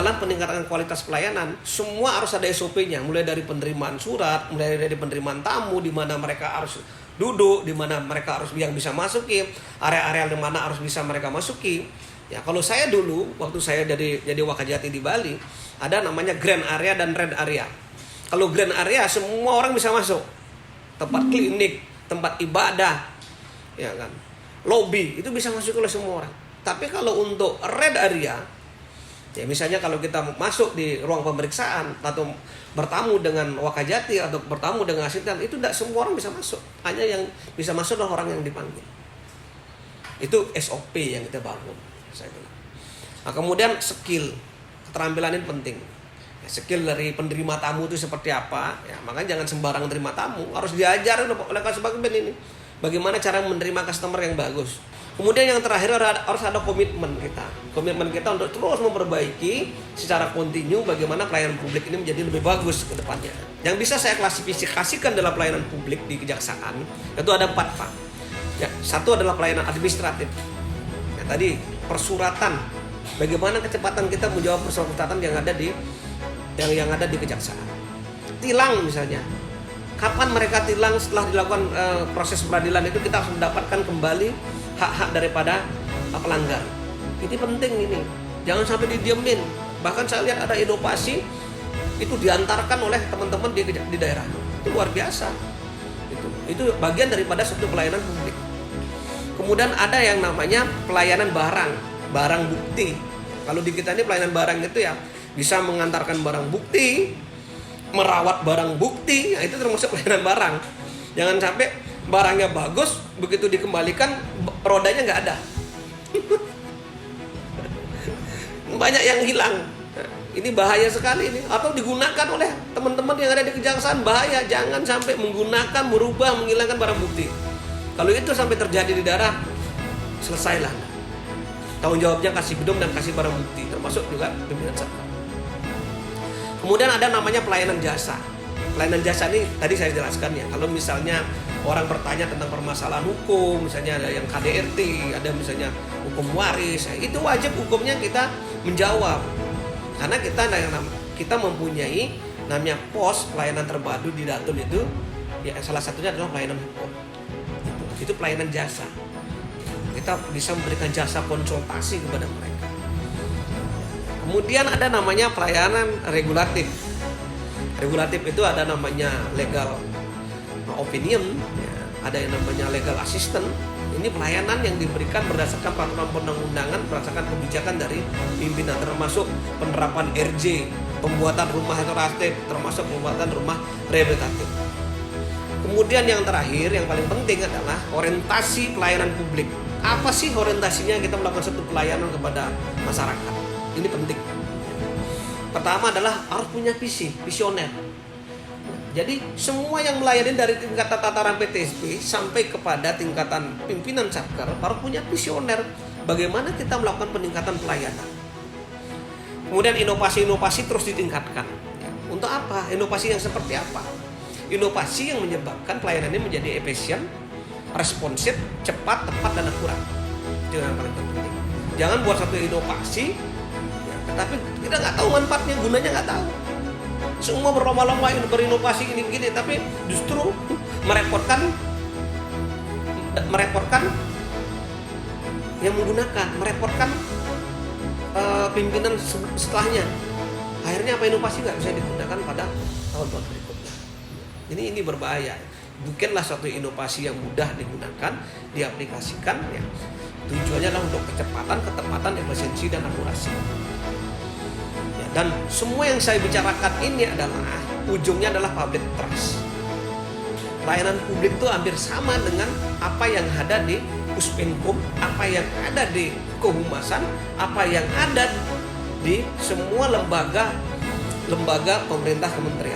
dalam peningkatan kualitas pelayanan, semua harus ada SOP-nya, mulai dari penerimaan surat, mulai dari penerimaan tamu, di mana mereka harus duduk, di mana mereka harus yang bisa masuki, area-area di mana harus bisa mereka masuki. Ya, kalau saya dulu waktu saya jadi Wakajati di Bali, ada namanya grand area dan red area. Kalau grand area semua orang bisa masuk. Tempat klinik, tempat ibadah, ya kan. Lobby itu bisa masuk oleh semua orang. Tapi kalau untuk red area, ya misalnya kalau kita masuk di ruang pemeriksaan atau bertamu dengan Wakajati atau bertamu dengan asisten, itu tidak semua orang bisa masuk. Hanya yang bisa masuk adalah orang yang dipanggil. Itu SOP yang kita bangun, saya bilang. Nah, kemudian skill, keterampilan ini penting. Ya, skill dari penerima tamu itu seperti apa? Ya, makanya jangan sembarang terima tamu, harus diajar oleh konsebagen ini. Bagaimana cara menerima customer yang bagus. Kemudian yang terakhir harus ada komitmen kita. Komitmen kita untuk terus memperbaiki secara kontinu bagaimana pelayanan publik ini menjadi lebih bagus ke depannya. Yang bisa saya klasifikasikan dalam pelayanan publik di kejaksaan itu ada 4 Pak. Ya, satu adalah pelayanan administratif. Ya, tadi persuratan. Bagaimana kecepatan kita menjawab persuratan yang ada di kejaksaan. Tilang misalnya. Kapan mereka tilang setelah dilakukan proses peradilan itu kita harus mendapatkan kembali hak-hak daripada pelanggar. Ini penting ini. Jangan sampai didiemin. Bahkan saya lihat ada inovasi itu diantarkan oleh teman-teman di daerah. Itu luar biasa. Itu bagian daripada suatu pelayanan publik. Kemudian ada yang namanya pelayanan barang bukti. Kalau di kita ini pelayanan barang itu ya bisa mengantarkan barang bukti, merawat barang bukti, ya itu termasuk pelayanan barang. Jangan sampai barangnya bagus, begitu dikembalikan rodanya nggak ada. Banyak yang hilang. Nah, ini bahaya sekali ini. Atau digunakan oleh teman-teman yang ada di kejaksaan, bahaya. Jangan sampai menggunakan, merubah, menghilangkan barang bukti. Kalau itu sampai terjadi di daerah, selesailah. Tanggung jawabnya kasih gedung dan kasih barang bukti, termasuk juga pimpinan satker. Kemudian ada namanya pelayanan jasa. Pelayanan jasa ini tadi saya jelaskan ya. Kalau misalnya orang bertanya tentang permasalahan hukum, misalnya ada yang KDRT, ada misalnya hukum waris, itu wajib hukumnya kita menjawab. Karena kita mempunyai namanya pos pelayanan terpadu di Datun itu, ya salah satunya adalah pelayanan hukum. Itu pelayanan jasa. Kita bisa memberikan jasa konsultasi kepada mereka. Kemudian ada namanya pelayanan regulatif. Regulatif itu ada namanya legal opinion, ya, ada yang namanya legal assistant. Ini pelayanan yang diberikan berdasarkan peraturan perundang-undangan, berdasarkan kebijakan dari pimpinan, termasuk penerapan RJ, pembuatan rumah restoratif, termasuk pembuatan rumah rehabilitatif. Kemudian yang terakhir, yang paling penting adalah orientasi pelayanan publik. Apa sih orientasinya kita melakukan satu pelayanan kepada masyarakat? Ini penting. Pertama adalah harus punya visioner. Jadi semua yang melayani dari tingkat tataran PTSP sampai kepada tingkatan pimpinan satker harus punya visioner. Bagaimana kita melakukan peningkatan pelayanan. Kemudian inovasi-inovasi terus ditingkatkan. Untuk apa? Inovasi yang seperti apa? Inovasi yang menyebabkan pelayanan ini menjadi efisien, responsif, cepat, tepat, dan akurat. Itu yang paling penting. Jangan buat satu inovasi, ya, tetapi kita nggak tahu manfaatnya, gunanya nggak tahu. Semua berlomba-lomba berinovasi gini-gini, tapi justru merepotkan yang menggunakan, merepotkan pimpinan setelahnya. Akhirnya apa inovasi nggak bisa digunakan pada tahun-tahun berikutnya. Ini berbahaya. Bikinlah suatu inovasi yang mudah digunakan, diaplikasikan, ya. Tujuannya adalah untuk kecepatan, ketepatan, efisiensi, dan akurasi. Ya, dan semua yang saya bicarakan ini adalah ujungnya adalah public trust. Pelayanan publik itu hampir sama dengan apa yang ada di Puspenkum, apa yang ada di Kehumasan, apa yang ada di semua lembaga pemerintah kementerian.